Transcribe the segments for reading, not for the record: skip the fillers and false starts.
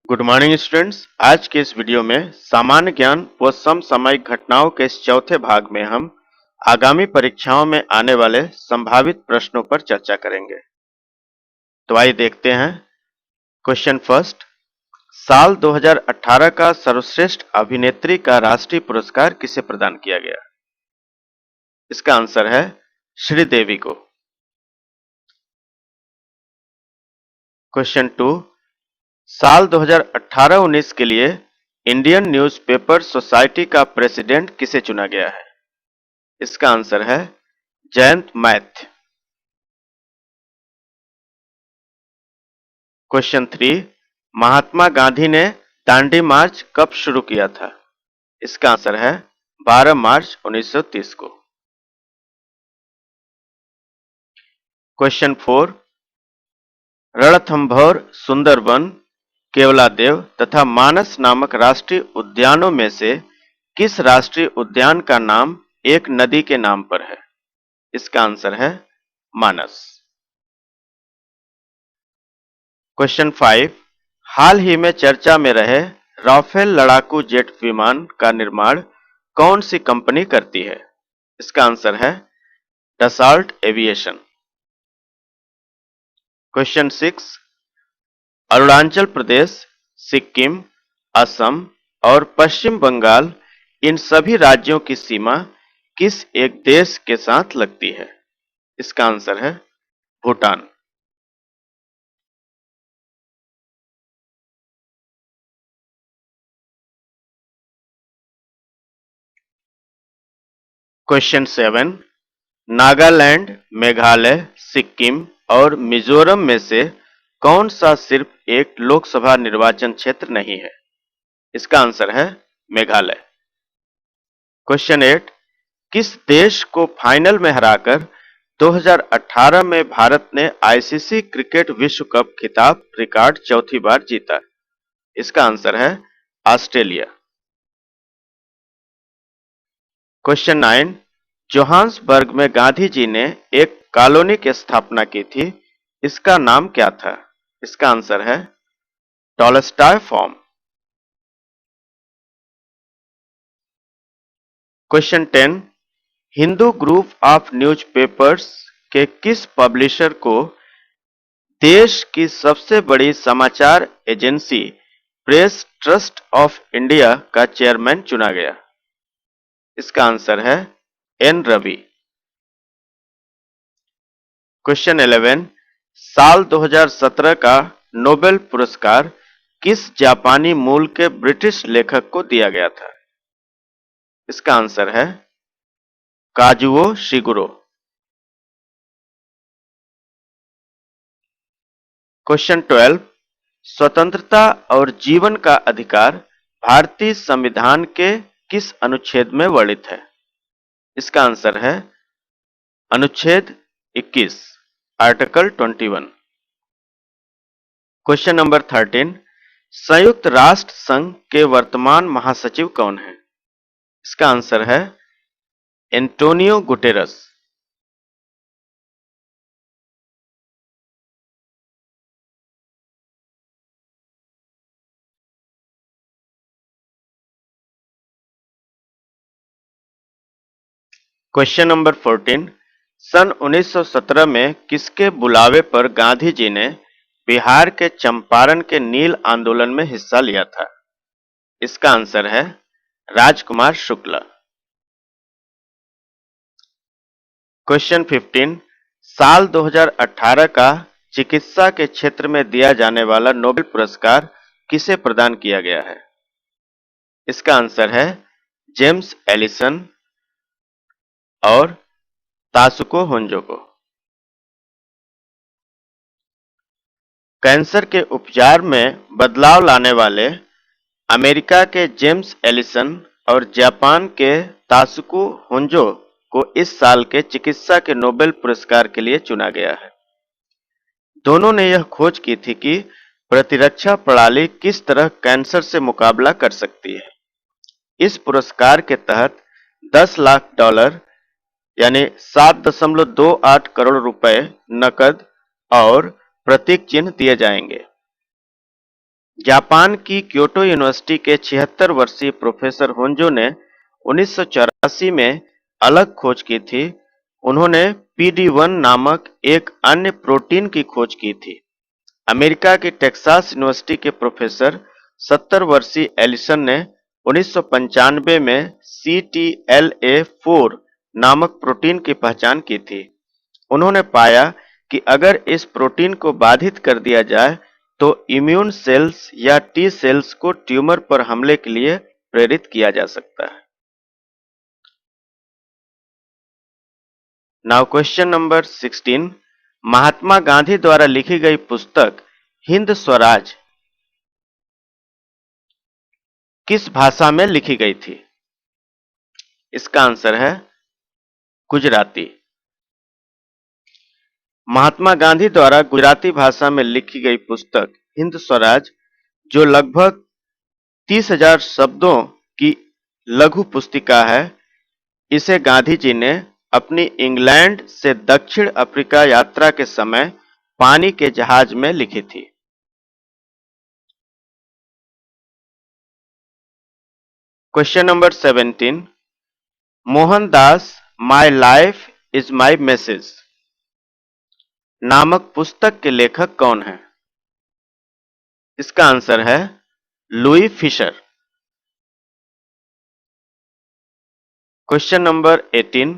Good morning students. आज के इस वीडियो में सामान्य ज्ञान व समसामयिक घटनाओं के इस चौथे भाग में हम आगामी परीक्षाओं में आने वाले संभावित प्रश्नों पर चर्चा करेंगे। तो आइए देखते हैं। क्वेश्चन फर्स्ट, साल 2018 का सर्वश्रेष्ठ अभिनेत्री का राष्ट्रीय पुरस्कार किसे प्रदान किया गया? इसका आंसर है श्रीदेवी को। क्वेश्चन टू, साल 2018-19 के लिए इंडियन न्यूज़पेपर सोसाइटी का प्रेसिडेंट किसे चुना गया है? इसका आंसर है Jayant math. Question three, Mahatma Gandhi ने दांडी मार्च कब शुरू किया था? इसका आंसर है 12 मार्च 1930 को। क्वेश्चन फोर, रणथंभौर, सुंदरबन, केवलादेव तथा मानस नामक राष्ट्रीय उद्यानों में से किस राष्ट्रीय उद्यान का नाम एक नदी के नाम पर है? इसका आंसर है मानस। क्वेश्चन फाइव, हाल ही में चर्चा में रहे राफेल लड़ाकू जेट विमान का निर्माण कौन सी कंपनी करती है? इसका आंसर है Dassault Aviation. Question six, Arunachal Pradesh, Sikkim, Assam और पश्चिम बंगाल इन सभी राज्यों की सीमा किस एक देश के साथ लगती है? इसका आंसर है भूटान। क्वेश्चन सेवन, नागालैंड, मेघालय, सिक्किम और मिजोरम में से कौन सा सिर्फ एक लोकसभा निर्वाचन क्षेत्र नहीं है? इसका आंसर है मेघालय। क्वेश्चन एट, किस देश को फाइनल में हराकर 2018 में भारत ने आईसीसी क्रिकेट विश्व कप खिताब रिकॉर्ड चौथी बार जीता? इसका आंसर है ऑस्ट्रेलिया। क्वेश्चन नाइन, जोहान्सबर्ग में गांधी जी ने एक कॉलोनी की स्थापना की थी, इसका नाम क्या था? इसका आंसर है Tolstoy farm. Question ten, Hindu group of newspapers के किस पब्लिशर को देश की सबसे बड़ी समाचार agency press trust of India का चेयरमैन चुना गया? इसका आंसर है एन रवि। क्वेश्चन 11, साल 2017 का नोबेल पुरस्कार किस जापानी मूल के ब्रिटिश लेखक को दिया गया था? इसका आंसर है काजुओ शिगुरो। क्वेश्चन 12, स्वतंत्रता और जीवन का अधिकार भारतीय संविधान के किस अनुच्छेद में वर्णित है? इसका आंसर है अनुच्छेद 21, आर्टिकल 21। क्वेश्चन नंबर 13, संयुक्त राष्ट्र संघ के वर्तमान महासचिव कौन है? इसका आंसर है एंटोनियो गुटेरस। क्वेश्चन नंबर 14, सन 1917 में किसके बुलावे पर गांधी जी ने बिहार के चंपारण के नील आंदोलन में हिस्सा लिया था? इसका आंसर है राजकुमार शुक्ला। क्वेश्चन 15, साल 2018 का चिकित्सा के क्षेत्र में दिया जाने वाला नोबेल पुरस्कार किसे प्रदान किया गया है? इसका आंसर है जेम्स एलिसन और तासुको होंजो को। कैंसर के उपचार में बदलाव लाने वाले अमेरिका के जेम्स एलिसन और जापान के तासुको होंजो को इस साल के चिकित्सा के नोबेल पुरस्कार के लिए चुना गया है। दोनों ने यह खोज की थी कि प्रतिरक्षा प्रणाली किस तरह कैंसर से मुकाबला कर सकती है। इस पुरस्कार के तहत $10 लाख यानी 7.28 करोड़ रुपए नकद और प्रतीक चिन्ह दिए जाएंगे। जापान की क्योटो यूनिवर्सिटी के 76 वर्षीय प्रोफेसर होंजो ने 1984 में अलग खोज की थी। उन्होंने PD-1 नामक एक अन्य प्रोटीन की खोज की थी। अमेरिका की टेक्सास यूनिवर्सिटी के प्रोफेसर 70 वर्षीय एलिसन ने 1995 में CTLA4 नामक प्रोटीन की पहचान की थी। उन्होंने पाया कि अगर इस प्रोटीन को बाधित कर दिया जाए तो इम्यून सेल्स या टी सेल्स को ट्यूमर पर हमले के लिए प्रेरित किया जा सकता है। Now question number 16। Mahatma Gandhi द्वारा लिखी गई पुस्तक हिंद स्वराज किस भाषा में लिखी गई थी? इसका आंसर है गुजराती। महात्मा गांधी द्वारा गुजराती भाषा में लिखी गई पुस्तक हिंद स्वराज, जो लगभग 30,000 शब्दों की लघु पुस्तिका है, इसे गांधी जी ने अपनी इंग्लैंड से दक्षिण अफ्रीका यात्रा के समय पानी के जहाज में लिखी थी। Question number 17। Mohandas my life is my message नामक पुस्तक के लेखक कौन हैं? इसका आंसर है लुई फिशर। Question number 18।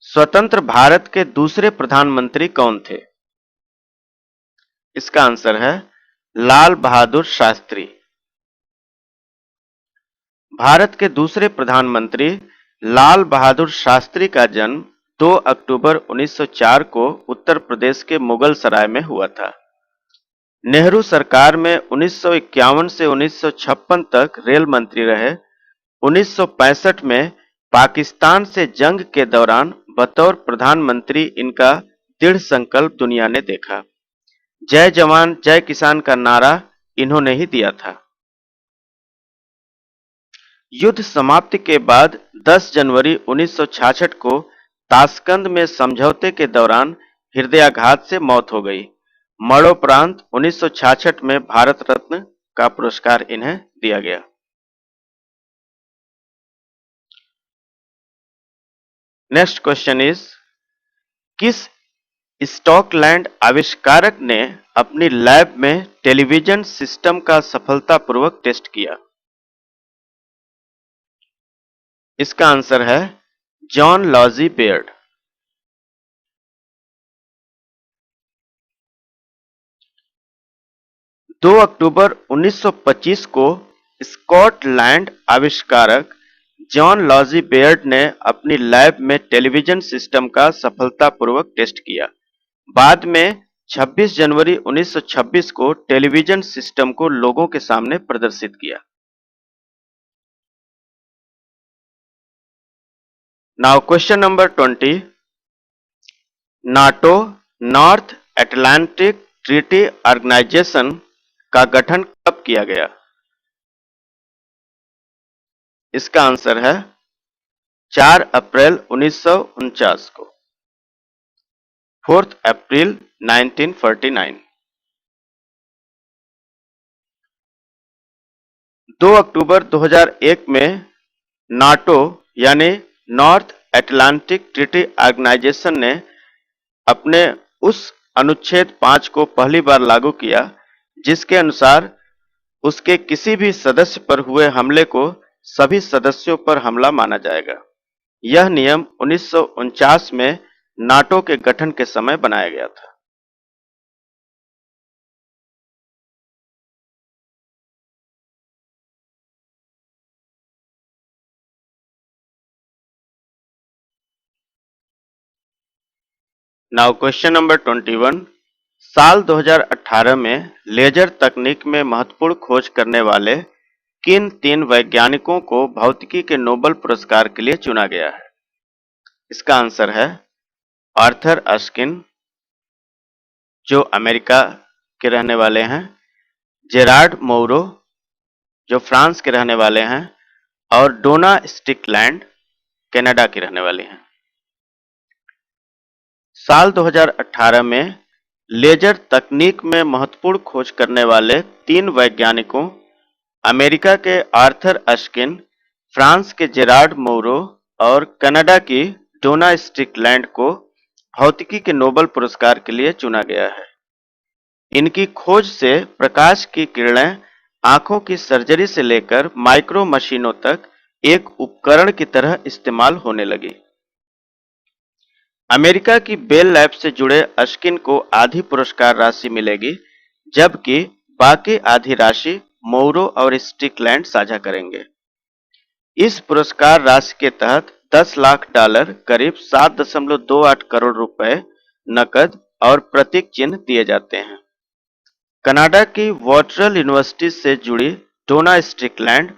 स्वतंत्र भारत के दूसरे प्रधानमंत्री कौन थे? इसका आंसर है लाल बहादुर शास्त्री। भारत के दूसरे प्रधानमंत्री लाल बहादुर शास्त्री का जन्म 2 अक्टूबर 1904 को उत्तर प्रदेश के मुगल सराय में हुआ था। नेहरू सरकार में 1951 से 1956 तक रेल मंत्री रहे। 1965 में पाकिस्तान से जंग के दौरान बतौर प्रधानमंत्री इनका दृढ़ संकल्प दुनिया ने देखा। जय जवान जय किसान का नारा इन्होंने ही दिया था। युद्ध समाप्ति के बाद 10 जनवरी 1966 को ताशकंद में समझौते के दौरान हृदयाघात से मौत हो गई। मरणोपरांत 1966 में भारत रत्न का पुरस्कार इन्हें दिया गया। नेक्स्ट क्वेश्चन इज, किस स्टॉकलैंड आविष्कारक ने अपनी लैब में टेलीविजन सिस्टम का सफलतापूर्वक टेस्ट किया? इसका आंसर है जॉन लॉजी बेयर्ड। 2 अक्टूबर 1925 को स्कॉटलैंड आविष्कारक जॉन लॉजी बेयर्ड ने अपनी लैब में टेलीविजन सिस्टम का सफलतापूर्वक टेस्ट किया। बाद में 26 जनवरी 1926 को टेलीविजन सिस्टम को लोगों के सामने प्रदर्शित किया। Now question number 20। NATO north Atlantic treaty organisation का गठन कब किया गया? इसका आंसर है 4 अप्रैल 1949 को, 4 अप्रैल 1949। 2 अक्टूबर 2001 में नाटो यानी नॉर्थ अटलांटिक ट्रीटी ऑर्गेनाइजेशन ने अपने उस अनुच्छेद 5 को पहली बार लागू किया, जिसके अनुसार उसके किसी भी सदस्य पर हुए हमले को सभी सदस्यों पर हमला माना जाएगा। यह नियम 1949 में नाटो के गठन के समय बनाया गया था। Now question number 21। साल 2018 में लेजर तकनीक में महत्वपूर्ण खोज करने वाले किन 3 वैज्ञानिकों को भौतिकी के नोबेल पुरस्कार के लिए चुना गया है? इसका आंसर है आर्थर अस्किन, जो अमेरिका के रहने वाले हैं, जेरार्ड मोरो, जो फ्रांस के रहने वाले हैं, और डोना स्टिकलैंड, कनाडा की रहने वाली हैं। साल 2018 में लेजर तकनीक में महत्वपूर्ण खोज करने वाले 3 वैज्ञानिकों, अमेरिका के आर्थर अश्किन, फ्रांस के जेरार्ड मोरो और कनाडा की डोना स्ट्रिकलैंड को भौतिकी के नोबेल पुरस्कार के लिए चुना गया है। इनकी खोज से प्रकाश की किरणें आंखों की सर्जरी से लेकर माइक्रो मशीनों तक एक उपकरण की तरह इस्तेमाल होने लगी। अमेरिका की बेल लैब से जुड़े अश्किन को आधी पुरस्कार राशि मिलेगी, जबकि बाकी आधी राशि मोरो और स्ट्रिकलैंड साझा करेंगे। इस पुरस्कार राशि के तहत $10 लाख करीब 7.28 करोड़ रुपए नकद और प्रतीक चिन्ह दिए जाते हैं। कनाडा की वॉटरल यूनिवर्सिटी से जुड़ी डोना स्ट्रिकलैंड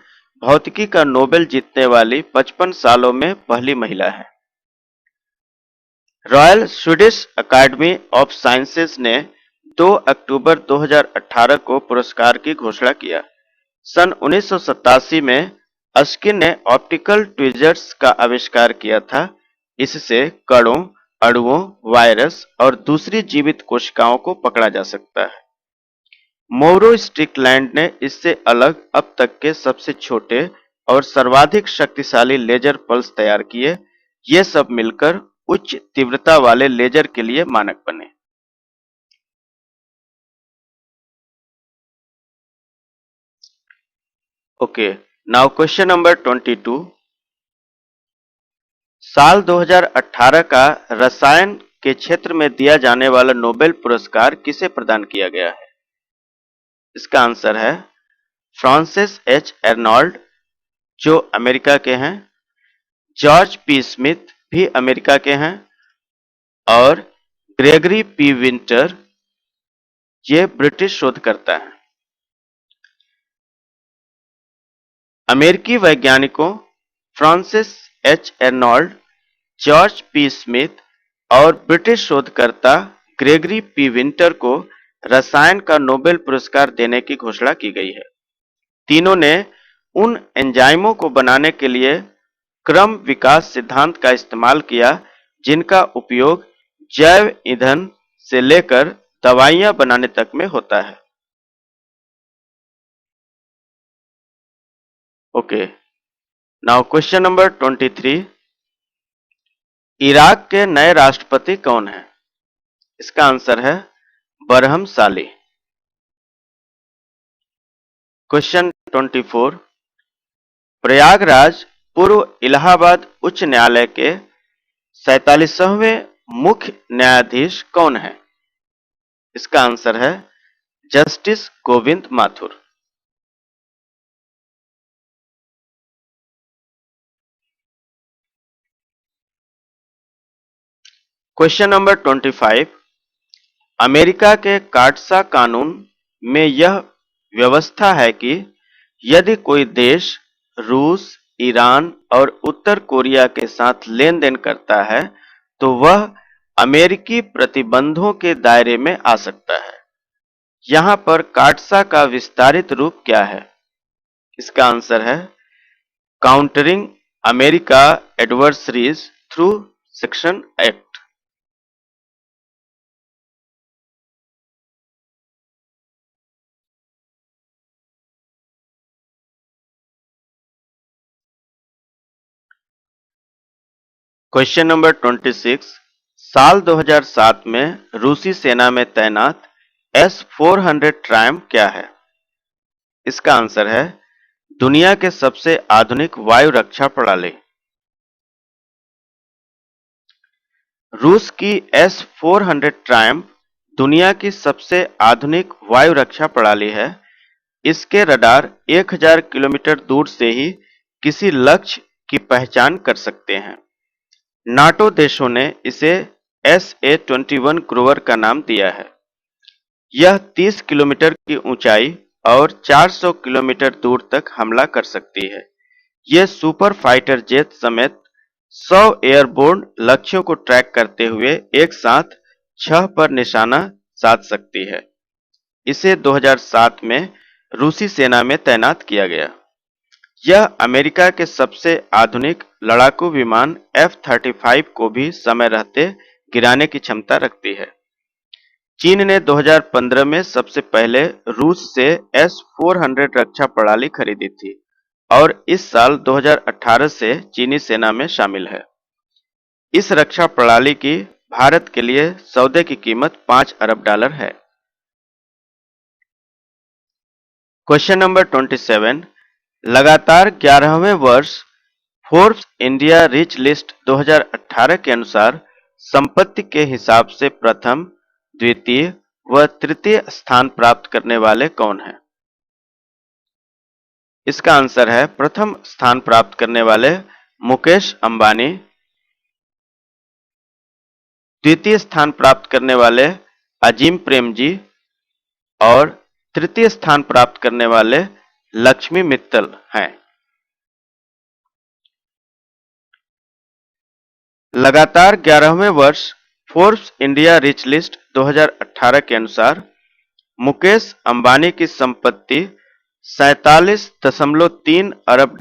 भौतिकी का नोबेल जीतने वाली 55 सालों में पहली महिला है। Royal Swedish Academy of Sciences ने 2 अक्टूबर 2018 को पुरस्कार की घोषणा किया। सन 1987 में अस्किन ने ऑप्टिकल ट्वीजर्स का आविष्कार किया था। इससे कणों, अणुओं, वायरस और दूसरी जीवित कोशिकाओं को पकड़ा जा सकता है। मोरो स्ट्रिकलैंड ने इससे अलग अब तक के सबसे छोटे और सर्वाधिक शक्तिशाली लेजर पल्स तैयार किए। ये सब मिलकर उच्च तीव्रता वाले लेजर के लिए मानक बने। Okay, now question number 22। साल 2018 का रसायन के क्षेत्र में दिया जाने वाला नोबेल पुरस्कार किसे प्रदान किया गया है? इसका आंसर है फ्रांसिस एच एर्नोल्ड, जो अमेरिका के हैं, जॉर्ज पी स्मिथ भी अमेरिका के हैं, और ग्रेगरी पी विंटर, ये ब्रिटिश शोधकर्ता हैं। अमेरिकी वैज्ञानिकों Francis H Arnold, George P Smith और ब्रिटिश शोधकर्ता ग्रेगरी पी विंटर को रसायन का नोबेल पुरस्कार देने की घोषणा की गई है। तीनों ने उन एंजाइमों को बनाने के लिए क्रम विकास सिद्धांत का इस्तेमाल किया जिनका उपयोग जैव ईंधन से लेकर दवाइयां बनाने तक में होता है। Okay, now question number 23। Iraq के नए राष्ट्रपति कौन हैं? इसका आंसर है बरहम साली। क्वेश्चन 24। प्रयागराज पूर्व इलाहाबाद उच्च न्यायालय के 47वें मुख्य न्यायाधीश कौन है? इसका आंसर है justice Govind Mathur. Question number 25। America के काटसा कानून में यह व्यवस्था है कि यदि कोई देश रूस, ईरान और उत्तर कोरिया के साथ लेन देन करता है तो वह अमेरिकी प्रतिबंधों के दायरे में आ सकता है। यहां पर काटसा का विस्तारित रूप क्या है? इसका आंसर है countering America adversaries through section act. Question number 26। साल 2007 में रूसी सेना में तैनात S-400 ट्रायम्फ क्या है? इसका आंसर है दुनिया के सबसे आधुनिक वायु रक्षा प्रणाली। रूस की S-400 ट्रायम्फ दुनिया की सबसे आधुनिक वायु रक्षा प्रणाली है। इसके रडार 1000 किलोमीटर दूर से ही किसी लक्ष्य की पहचान कर सकते हैं। नाटो देशों ने इसे SA-21 क्रूवर का नाम दिया है। यह 30 किलोमीटर की ऊंचाई और 400 किलोमीटर दूर तक हमला कर सकती है। यह सुपर फाइटर जेट समेत 100 एयरबोर्न लक्ष्यों को ट्रैक करते हुए एक साथ 6 पर निशाना साध सकती है। इसे 2007 में रूसी सेना में तैनात किया गया। यह अमेरिका के सबसे आधुनिक लड़ाकू विमान F-35 को भी समय रहते गिराने की क्षमता रखती है। चीन ने 2015 में सबसे पहले रूस से S-400 रक्षा प्रणाली खरीदी थी और इस साल 2018 से चीनी सेना में शामिल है। इस रक्षा प्रणाली की भारत के लिए सौदे की कीमत $5 अरब है। क्वेश्चन नंबर 27, लगातार 11वें वर्ष फोर्ब्स इंडिया रिच लिस्ट 2018 के अनुसार संपत्ति के हिसाब से प्रथम, द्वितीय व तृतीय स्थान प्राप्त करने वाले कौन हैं? इसका आंसर है प्रथम स्थान प्राप्त करने वाले मुकेश अंबानी, द्वितीय स्थान प्राप्त करने वाले अजीम प्रेमजी और तृतीय स्थान प्राप्त करने वाले लक्ष्मी मित्तल हैं। लगातार 11वें वर्ष फोर्ब्स इंडिया रिच लिस्ट 2018 के अनुसार मुकेश अंबानी की संपत्ति $47.3 अरब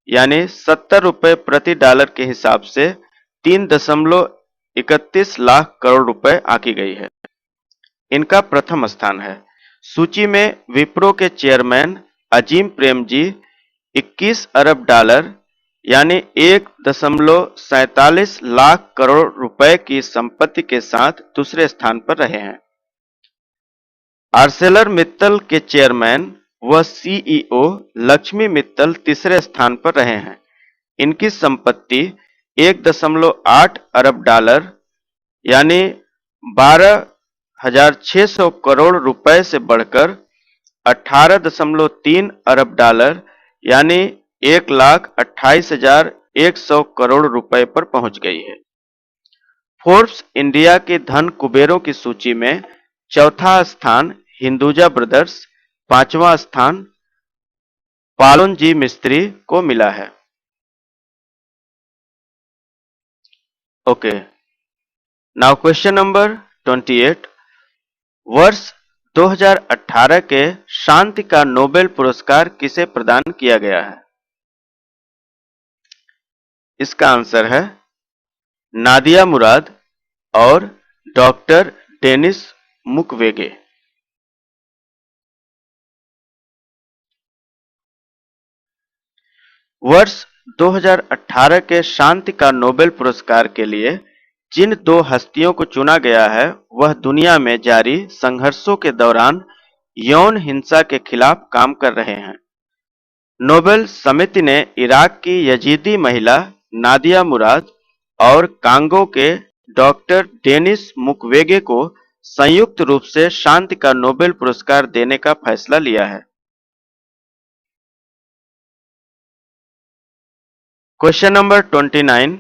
यानी 70 रुपए प्रति डॉलर के हिसाब से 3.31 लाख करोड़ रुपए आंकी गई है। इनका प्रथम स्थान है। सूची में विप्रो के चेयरमैन अजीम प्रेमजी $21 अरब यानी 1.47 लाख करोड़ रुपए की संपत्ति के साथ दूसरे स्थान पर रहे हैं। आर्सेलर मित्तल के चेयरमैन व सीईओ लक्ष्मी मित्तल तीसरे स्थान पर रहे हैं। इनकी संपत्ति $1.8 अरब यानी 12,600 करोड़ रुपए से बढ़कर $18.3 अरब यानी 1,28,100 करोड़ रुपए पर पहुंच गई है। फोर्ब्स इंडिया के धन कुबेरों की सूची में चौथा स्थान हिंदुजा ब्रदर्स, पांचवा स्थान पालोनजी मिस्त्री को मिला है। ओके, नाउ क्वेश्चन नंबर 28, वर्ष 2018 के शांति का नोबेल पुरस्कार किसे प्रदान किया गया है? इसका आंसर है नादिया मुराद और डॉक्टर डेनिस मुक्वेगे। वर्ष 2018 के शांति का नोबेल पुरस्कार के लिए जिन दो हस्तियों को चुना गया है वह दुनिया में जारी संघर्षों के दौरान यौन हिंसा के खिलाफ काम कर रहे हैं। नोबेल समिति ने इराक की यजीदी महिला नादिया मुराद और कांगो के डॉक्टर डेनिस मुक्वेगे को संयुक्त रूप से शांति का नोबेल पुरस्कार देने का फैसला लिया है। क्वेश्चन नंबर 29,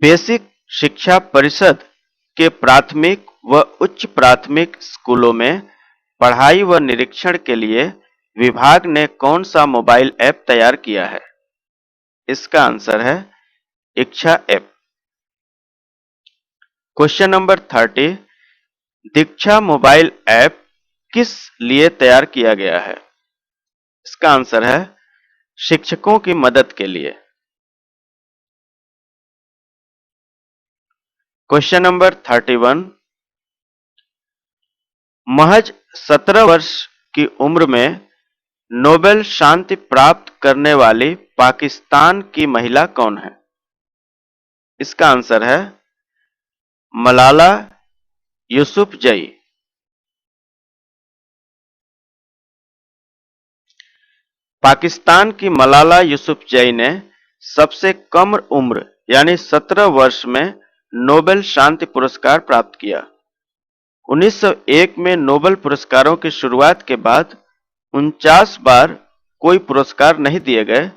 बेसिक शिक्षा परिषद के प्राथमिक व उच्च प्राथमिक स्कूलों में पढ़ाई व निरीक्षण के लिए विभाग ने कौन सा मोबाइल ऐप तैयार किया है? इसका आंसर है इच्छा ऐप। क्वेश्चन नंबर 30, दीक्षा मोबाइल ऐप किस लिए तैयार किया गया है? इसका आंसर है शिक्षकों की मदद के लिए। क्वेश्चन नंबर 31, महज 17 वर्ष की उम्र में नोबेल शांति प्राप्त करने वाली पाकिस्तान की महिला कौन है? इसका आंसर है मलाला यूसुफजई। पाकिस्तान की मलाला यूसुफजई ने सबसे कम उम्र यानी 17 वर्ष में नोबेल शांति पुरस्कार प्राप्त किया। 1901 में नोबेल पुरस्कारों की शुरुआत के बाद 49 बार कोई पुरस्कार नहीं दिए गए।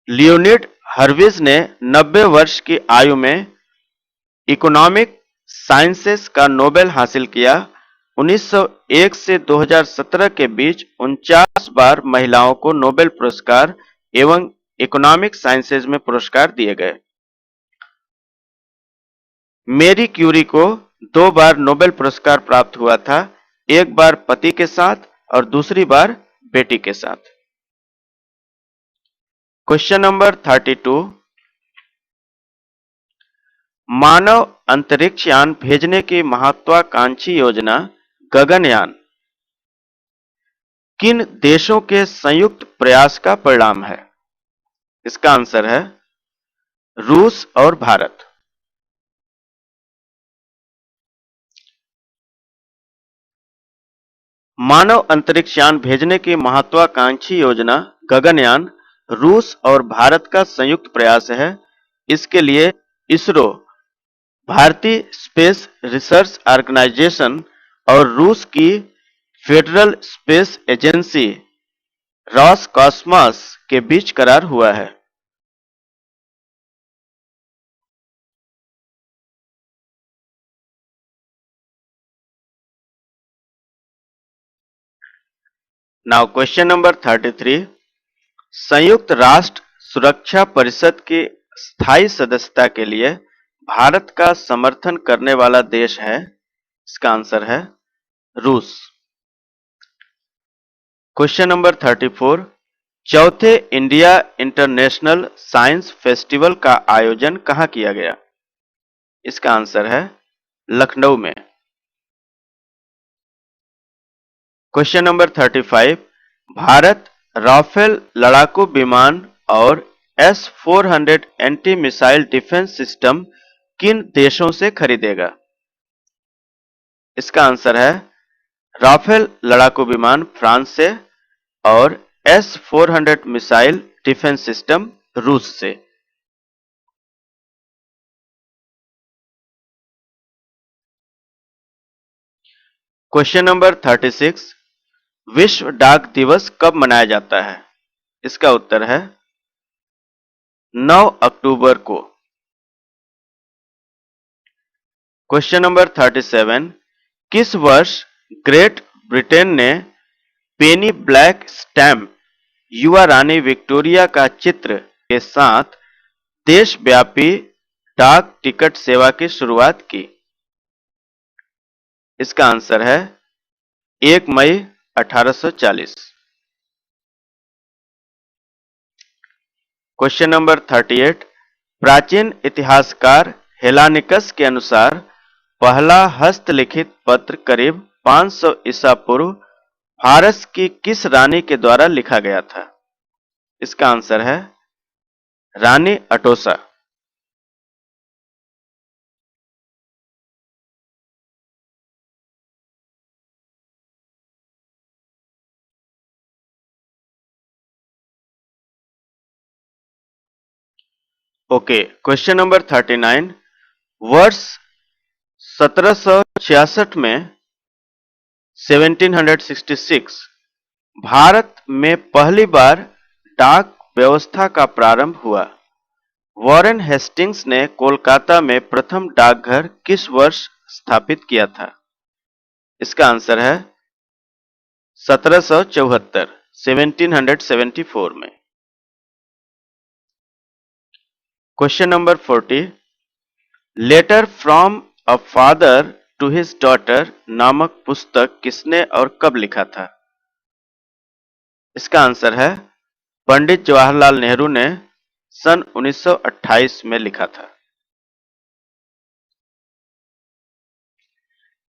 लियोनिड हर्विज ने 90 वर्ष की आयु में इकोनॉमिक साइंसेस का नोबेल हासिल किया। 1901 से 2017 के बीच 49 बार महिलाओं को नोबेल पुरस्कार एवं इकोनॉमिक साइंसेज में पुरस्कार दिए गए। मेरी क्यूरी को 2 बार नोबेल पुरस्कार प्राप्त हुआ था, एक बार पति के साथ और दूसरी बार बेटी के साथ। क्वेश्चन नंबर 32, मानव अंतरिक्ष यान भेजने की महत्वाकांक्षी योजना गगनयान किन देशों के संयुक्त प्रयास का परिणाम है? इसका आंसर है रूस और भारत। मानव अंतरिक्ष यान भेजने की महत्वाकांक्षी योजना गगनयान रूस और भारत का संयुक्त प्रयास है। इसके लिए इसरो, भारतीय स्पेस रिसर्च ऑर्गेनाइजेशन और रूस की फेडरल स्पेस एजेंसी रॉसकॉस्मॉस के बीच करार हुआ है। Now question number 33। संयुक्त राष्ट्र सुरक्षा परिषद की स्थायी सदस्यता के लिए भारत का समर्थन करने वाला देश है? इसका आंसर है रूस। Question number 34। चौथे इंडिया इंटरनेशनल साइंस फेस्टिवल का आयोजन कहाँ किया गया? इसका आंसर है लखनऊ में। Question number 35। भारत राफेल लड़ाकू विमान और S-400 anti missile defence system किन देशों से खरीदेगा? इसका आंसर है राफेल लड़ाकू विमान फ्रांस से और S-400 मिसाइल डिफेंस सिस्टम रूस से। Question number 36। विश्व डाक दिवस कब मनाया जाता है? इसका उत्तर है 9 अक्टूबर को। Question number 37। किस वर्ष ग्रेट ब्रिटेन ने पेनी ब्लैक स्टैम्प युवा रानी विक्टोरिया का चित्र के साथ देशव्यापी डाक टिकट सेवा की शुरुआत की? इसका आंसर है 1 मई 1840। Question number 38। प्राचीन इतिहासकार हेलानिकस के अनुसार पहला हस्तलिखित पत्र करीब 500 ईसा पूर्व फारस की किस रानी के द्वारा लिखा गया था? इसका आंसर है Rani Atossa. Okay, question number 39। वर्ष 1766 में 1766 भारत में पहली बार डाक व्यवस्था का प्रारंभ हुआ। वॉरेन हेस्टिंग्स ने कोलकाता में प्रथम डाकघर किस वर्ष स्थापित किया था? इसका आंसर है 1774, 1774 में। Question number 40। Letter from a father to his daughter नामक पुस्तक किसने और कब लिखा था? इसका आंसर है पंडित जवाहरलाल नेहरू ने सन 1928 में लिखा था।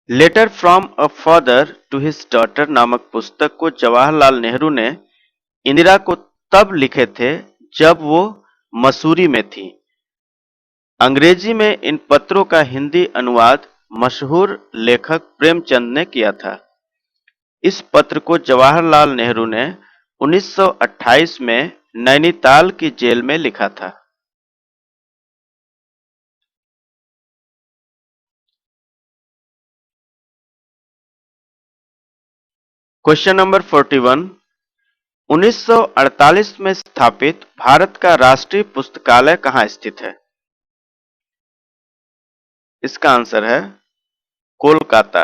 Letter from a father to his daughter नामक पुस्तक को जवाहरलाल नेहरू ने इंदिरा को तब लिखे थे जब वो मसूरी में थी। अंग्रेजी में इन पत्रों का हिंदी अनुवाद मशहूर लेखक प्रेमचंद ने किया था। इस पत्र को जवाहरलाल नेहरू ने 1928 में नैनीताल की जेल में लिखा था। Question number 41। 1948 में स्थापित भारत का राष्ट्रीय पुस्तकालय कहाँ स्थित है? इसका आंसर है कोलकाता।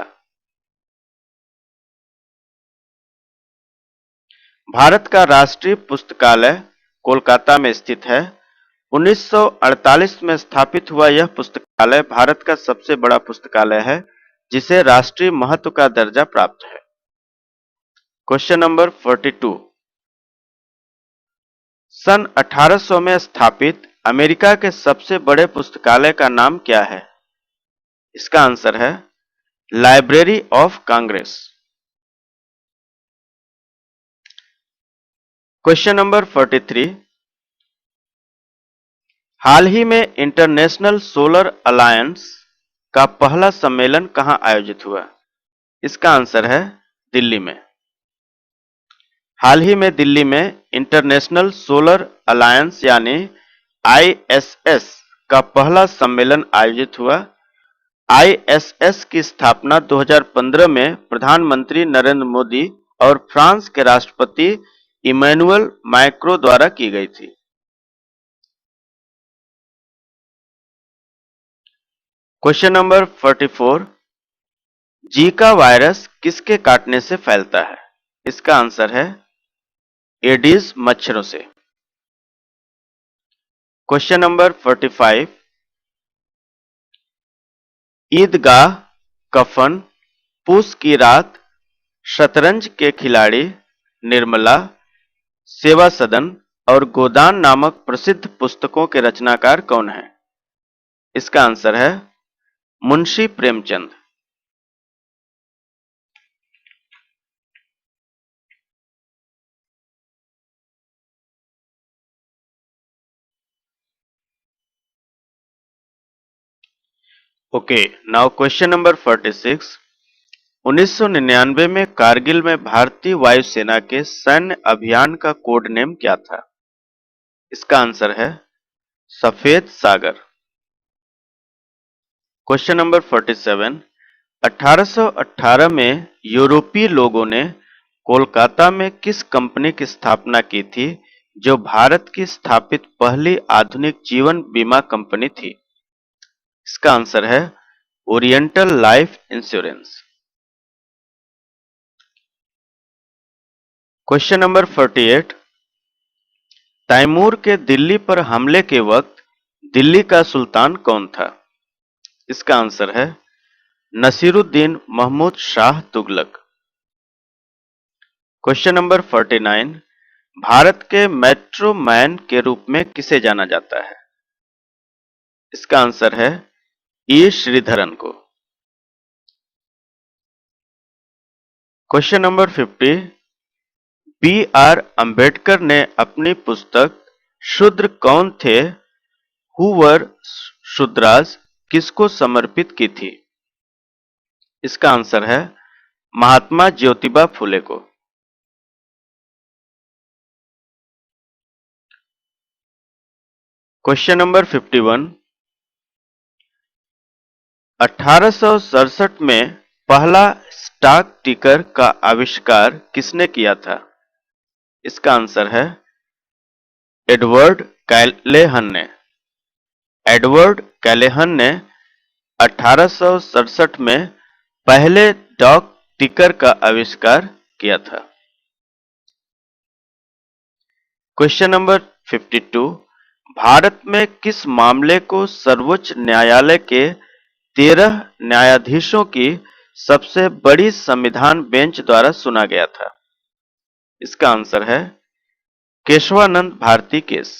भारत का राष्ट्रीय पुस्तकालय कोलकाता में स्थित है। 1948 में स्थापित हुआ यह पुस्तकालय भारत का सबसे बड़ा पुस्तकालय है जिसे राष्ट्रीय महत्व का दर्जा प्राप्त है। Question number 42। सन 1800 में स्थापित अमेरिका के सबसे बड़े पुस्तकालय का नाम क्या है? इसका आंसर है library of Congress. Question number 43। हाल ही में इंटरनेशनल सोलर अलायंस का पहला सम्मेलन कहां आयोजित हुआ? इसका आंसर है दिल्ली में। हाल ही में दिल्ली में इंटरनेशनल सोलर अलायंस यानी आईएसएस का पहला सम्मेलन आयोजित हुआ। आईएसएस की स्थापना 2015 में प्रधानमंत्री नरेंद्र मोदी और फ्रांस के राष्ट्रपति इमैनुअल मैक्रों द्वारा की गई थी। Question number 44। जीका वायरस किसके काटने से फैलता है? इसका आंसर है एडीज मच्छरों से। Question number 45। ईदगाह, कफन, पूस की रात, शतरंज के खिलाड़ी, निर्मला, सेवा सदन और गोदान नामक प्रसिद्ध पुस्तकों के रचनाकार कौन हैं? इसका आंसर है Munshi Premchand. Okay, now question number 46। 1999 में कारगिल में भारतीय वायुसेना के सैन्य अभियान का कोड नेम क्या था? इसका आंसर है सफेद सागर। Question number 47। 1818 में यूरोपीय लोगों ने कोलकाता में किस कंपनी की स्थापना की थी जो भारत की स्थापित पहली आधुनिक जीवन बीमा कंपनी थी? इसका आंसर है Oriental Life Insurance. Question number 48। Timur के दिल्ली पर हमले के वक्त दिल्ली का सुल्तान कौन था? इसका आंसर है नसीरुद्दीन महमूद शाह तुगलक। Question number 49। भारत के मेट्रो मैन के रूप में किसे जाना जाता है? इसका आंसर है ई श्रीधरन को। Question number 50। B R Ambedkar ने अपनी पुस्तक शूद्र कौन थे हु वर शूद्रास किसको समर्पित की थी? इसका आंसर है महात्मा ज्योतिबा फुले को। Question number 51। 1867 में पहला स्टॉक टिकर का आविष्कार किसने किया था? इसका आंसर है एडवर्ड कैलेहन ने। एडवर्ड कैलेहन ने 1867 में पहले डॉक टिकर का आविष्कार किया था। Question number 52। भारत में किस मामले को सर्वोच्च न्यायालय के 13 न्यायाधीशों की सबसे बड़ी संविधान बेंच द्वारा सुना गया था? इसका आंसर है Kesavananda Bharati case.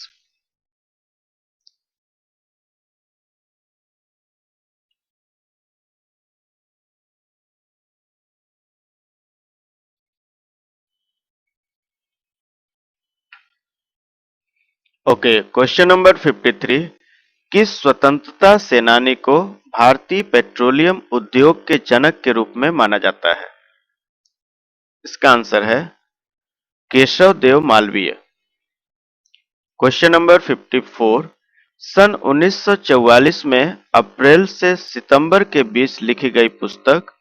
Okay, question number 53। किस स्वतंत्रता सेनानी को भारतीय पेट्रोलियम उद्योग के जनक के रूप में माना जाता है? इसका आंसर है केशव देव मालवीय। Question number 54। सन 1944 में अप्रैल से सितंबर के बीच लिखी गई पुस्तक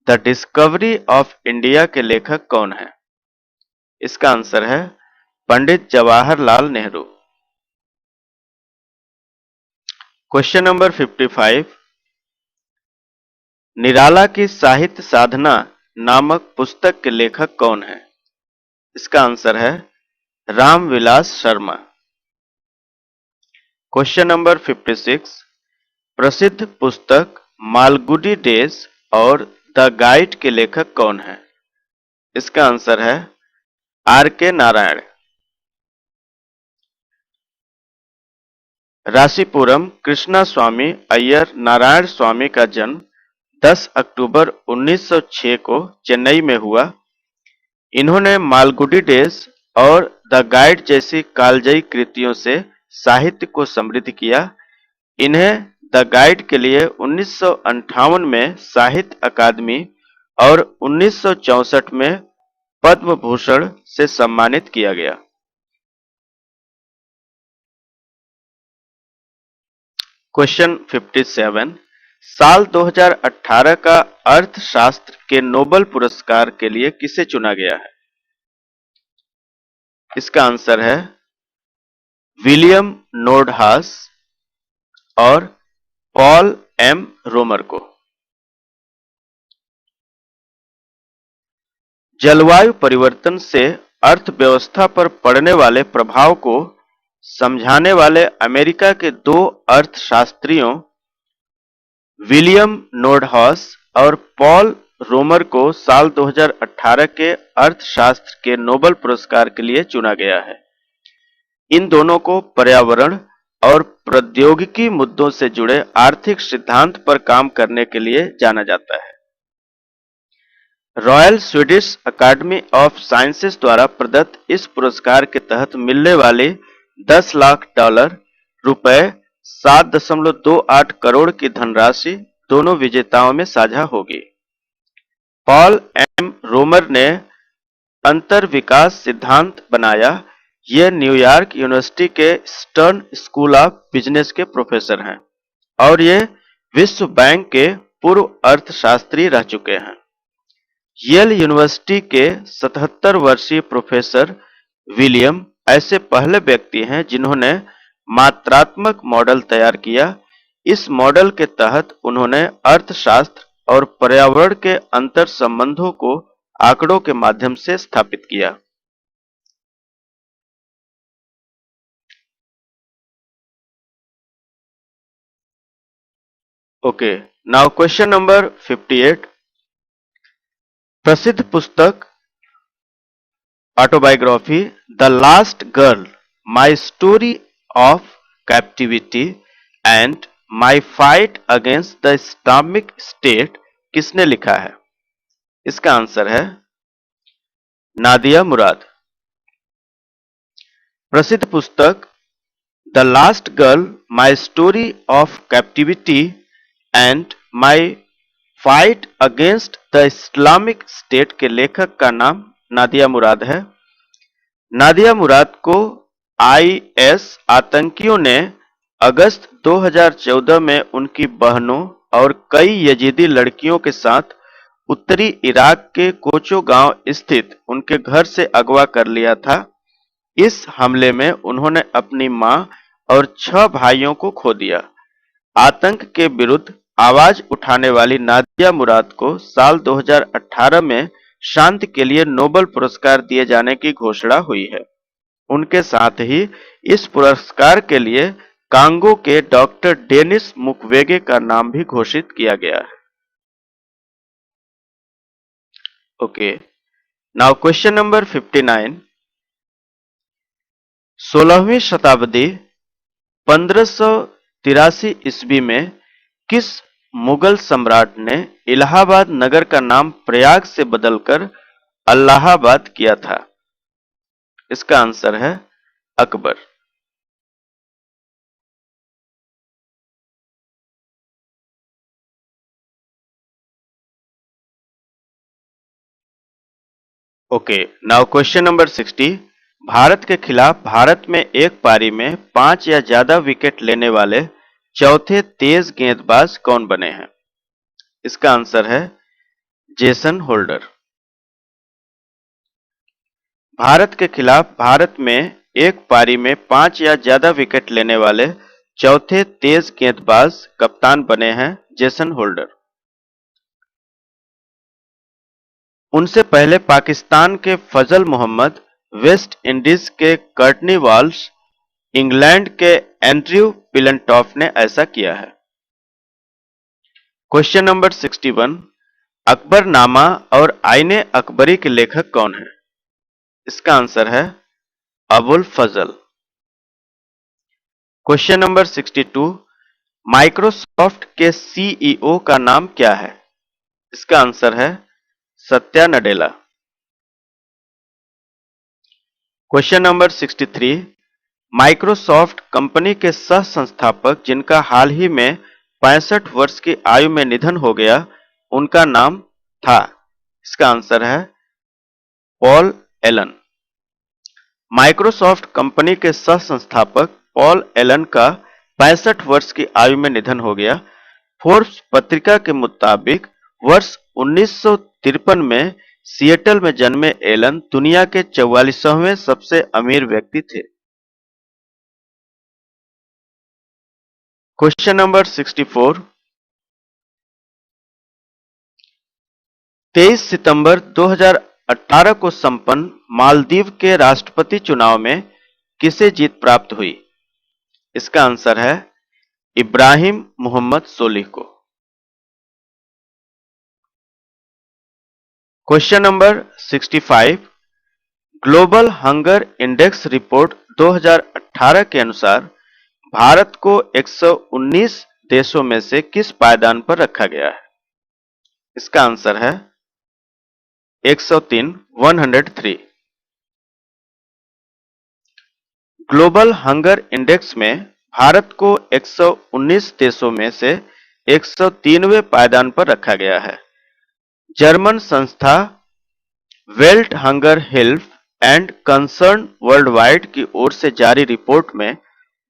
द डिस्कवरी ऑफ इंडिया के लेखक कौन है? इसका आंसर है पंडित जवाहरलाल नेहरू। Question number 55। निराला की साहित्य साधना नामक पुस्तक के लेखक कौन है? इसका आंसर है रामविलास शर्मा। Question number 56। प्रसिद्ध पुस्तक मालगुडी डेज और द गाइड के लेखक कौन है? इसका आंसर है आर के नारायण। रासीपुरम कृष्णा स्वामी अय्यर नारायण स्वामी का जन्म 10 अक्टूबर 1906 को चेन्नई में हुआ। इन्होंने मालगुडी डेज और द गाइड जैसी कालजयी कृतियों से साहित्य को समृद्ध किया। इन्हें द गाइड के लिए 1958 में साहित्य अकादमी और 1964 में पद्म भूषण से सम्मानित किया गया। क्वेश्चन 57 साल 2018 का अर्थशास्त्र के नोबेल पुरस्कार के लिए किसे चुना गया है? इसका आंसर है विलियम नोर्डहास और पॉल एम रोमर को। जलवायु परिवर्तन से अर्थव्यवस्था पर पड़ने वाले प्रभाव को समझाने वाले अमेरिका के दो अर्थशास्त्रियों विलियम नोर्डहास और पॉल रोमर को साल 2018 के अर्थशास्त्र के नोबेल पुरस्कार के लिए चुना गया है। इन दोनों को पर्यावरण और प्रौद्योगिकी मुद्दों से जुड़े आर्थिक सिद्धांत पर काम करने के लिए जाना जाता है। Royal Swedish Academy of Sciences द्वारा प्रदत्त इस पुरस्कार के तहत मिलने वाली $10 लाख रुपए 7.28 करोड़ की धनराशि दोनों विजेताओं में साझा होगी। पॉल एम रोमर ने अंतर विकास सिद्धांत बनाया। ये न्यूयॉर्क यूनिवर्सिटी के स्टर्न स्कूल ऑफ बिजनेस के प्रोफेसर हैं और ये विश्व बैंक के पूर्व अर्थशास्त्री रह चुके हैं। येल यूनिवर्सिटी के 77 वर्षीय प्रोफेसर विलियम ऐसे पहले व्यक्ति हैं जिन्होंने मात्रात्मक मॉडल तैयार किया। इस मॉडल के तहत उन्होंने अर्थशास्त्र और पर्यावरण के अंतर संबंधों को आंकड़ों के माध्यम से स्थापित किया। Okay, now question number 58। प्रसिद्ध पुस्तक autobiography the last girl my story of captivity and my fight against the Islamic state किसने लिखा है? इसका आंसर है नादिया मुराद। प्रसिद्ध पुस्तक the last girl my story of captivity and my fight against the Islamic state के लेखक का नाम नादिया मुराद है। नादिया मुराद को आईएस आतंकियों ने अगस्त 2014 में उनकी बहनों और कई यजीदी लड़कियों के साथ उत्तरी इराक के कोचो गांव स्थित उनके घर से अगवा कर लिया था। इस हमले में उन्होंने अपनी मां और 6 भाइयों को खो दिया। आतंक के विरुद्ध आवाज उठाने वाली नादिया मुराद को साल 2018 में शांति के लिए नोबेल पुरस्कार दिए जाने की घोषणा हुई है। उनके साथ ही इस पुरस्कार के लिए कांगो के डॉक्टर डेनिस मुक्वेगे का नाम भी घोषित किया गया है। Okay, now question number 59। 16वीं शताब्दी 1583 ईस्वी में किस मुगल सम्राट ने इलाहाबाद नगर का नाम प्रयाग से बदलकर अल्लाहाबाद किया था? इसका आंसर है Akbar. Okay, now question number 60। Bharat के खिलाफ भारत में एक पारी में 5 या ज्यादा विकेट लेने वाले चौथे तेज गेंदबाज कौन बने हैं? इसका आंसर है जेसन होल्डर। भारत के खिलाफ भारत में एक पारी में 5 या ज्यादा विकेट लेने वाले चौथे तेज गेंदबाज कप्तान बने हैं जेसन होल्डर। उनसे पहले पाकिस्तान के फजल मोहम्मद, वेस्ट इंडीज के कर्टनी वॉल्श, इंग्लैंड के एंड्रयू पिलनटॉफ ने ऐसा किया है। Question number 61। अकबरनामा और आईने अकबरी के लेखक कौन हैं? इसका आंसर है अबुल फजल। क्वेश्चन नंबर 62, माइक्रोसॉफ्ट के सीईओ का नाम क्या है? इसका आंसर है Satya Nadella. Question number 63, Microsoft company के सह संस्थापक जिनका हाल ही में 65 वर्ष की आयु में निधन हो गया, उनका नाम था। इसका आंसर है पॉल एलन। माइक्रोसॉफ्ट कंपनी के सह संस्थापक पॉल एलन का 65 वर्ष की आयु में निधन हो गया। फोर्ब्स पत्रिका के मुताबिक वर्ष 1953 में सिएटल में जन्मे एलन दुनिया के 44वें सबसे अमीर व्यक्ति थे। क्वेश्चन नंबर 64, 23 सितंबर 2018 को संपन्न मालदीव के राष्ट्रपति चुनाव में किसे जीत प्राप्त हुई? इसका आंसर है इब्राहिम मोहम्मद सोलिह को। Question number 65, global hunger index report 2018 के अनुसार भारत को 119 देशों में से किस पायदान पर रखा गया है? इसका आंसर है 103, 103। ग्लोबल हंगर इंडेक्स में भारत को 119 देशों में से 103वें पायदान पर रखा गया है। जर्मन संस्था belt hunger help and concern world wide की ओर से जारी रिपोर्ट में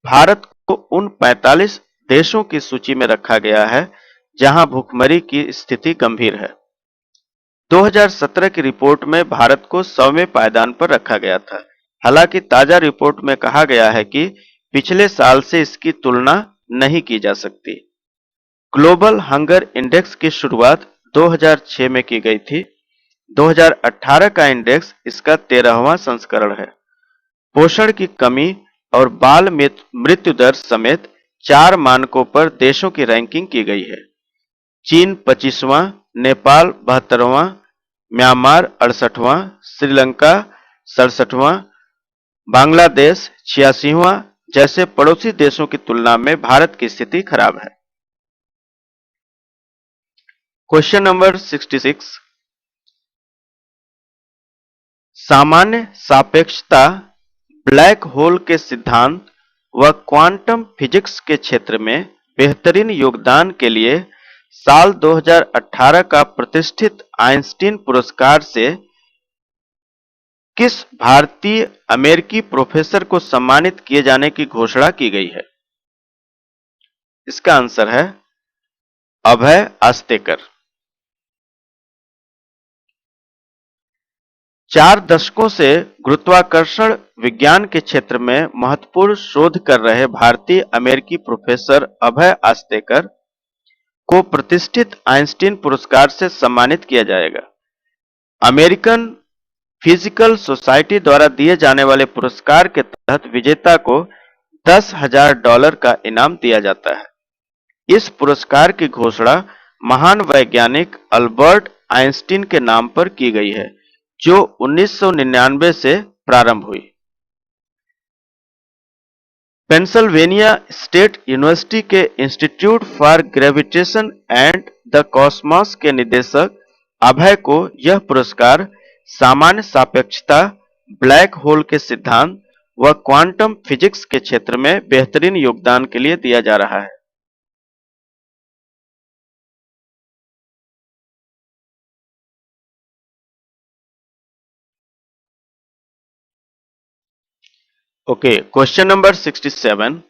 भारत को उन 45 देशों की सूची में रखा गया है जहां भूखमरी की स्थिति गंभीर है। 2017 की रिपोर्ट में भारत को 100वें पायदान पर रखा गया था। हालांकि ताजा रिपोर्ट में कहा गया है कि पिछले साल से इसकी तुलना नहीं की जा सकती। ग्लोबल हंगर इंडेक्स की शुरुआत 2006 में की गई थी। 2018 का इंडेक्स इसका 13वां संस्करण है। पोषण की कमी और बाल मृत्यु दर समेत 4 मानकों पर देशों की रैंकिंग की गई है। चीन 25वां, नेपाल 72वां, म्यांमार 68वां, श्रीलंका 67वां, बांग्लादेश 86वां जैसे पड़ोसी देशों की तुलना में भारत की स्थिति खराब है। क्वेश्चन नंबर 66, सामान्य सापेक्षता ब्लैक होल के सिद्धांत व क्वांटम फिजिक्स के क्षेत्र में बेहतरीन योगदान के लिए साल 2018 का प्रतिष्ठित आइंस्टीन पुरस्कार से किस भारतीय अमेरिकी प्रोफेसर को सम्मानित किए जाने की घोषणा की गई है? इसका आंसर है अभय आस्तेकर। 4 दशकों से गुरुत्वाकर्षण विज्ञान के क्षेत्र में महत्वपूर्ण शोध कर रहे भारतीय अमेरिकी प्रोफेसर अभय आस्तेकर को प्रतिष्ठित आइंस्टीन पुरस्कार से सम्मानित किया जाएगा। अमेरिकन फिजिकल सोसाइटी द्वारा दिए जाने वाले पुरस्कार के तहत विजेता को $10,000 का इनाम दिया जाता है। इस पुरस्कार की घोषणा महान वैज्ञानिक अल्बर्ट आइंस्टीन के नाम पर की गई है, जो 1999 से प्रारंभ हुई। पेंसिल्वेनिया स्टेट यूनिवर्सिटी के institute for gravitation and the Cosmos के निदेशक अभय को यह पुरस्कार सामान्य सापेक्षता, ब्लैक होल के सिद्धांत व क्वांटम फिजिक्स के क्षेत्र में बेहतरीन योगदान के लिए दिया जा रहा है। ओके, क्वेश्चन नंबर 67,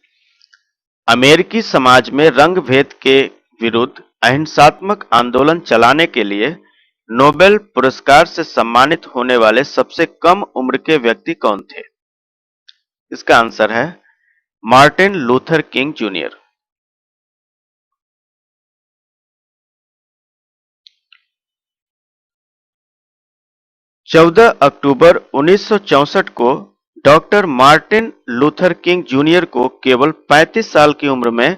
अमेरिकी समाज में रंग भेद के विरुद्ध अहिंसात्मक आंदोलन चलाने के लिए नोबेल पुरस्कार से सम्मानित होने वाले सबसे कम उम्र के व्यक्ति कौन थे? इसका आंसर है मार्टिन लूथर किंग जूनियर। चौदह अक्टूबर 1964 को doctor Martin Luther king junior को केवल 35 साल की उम्र में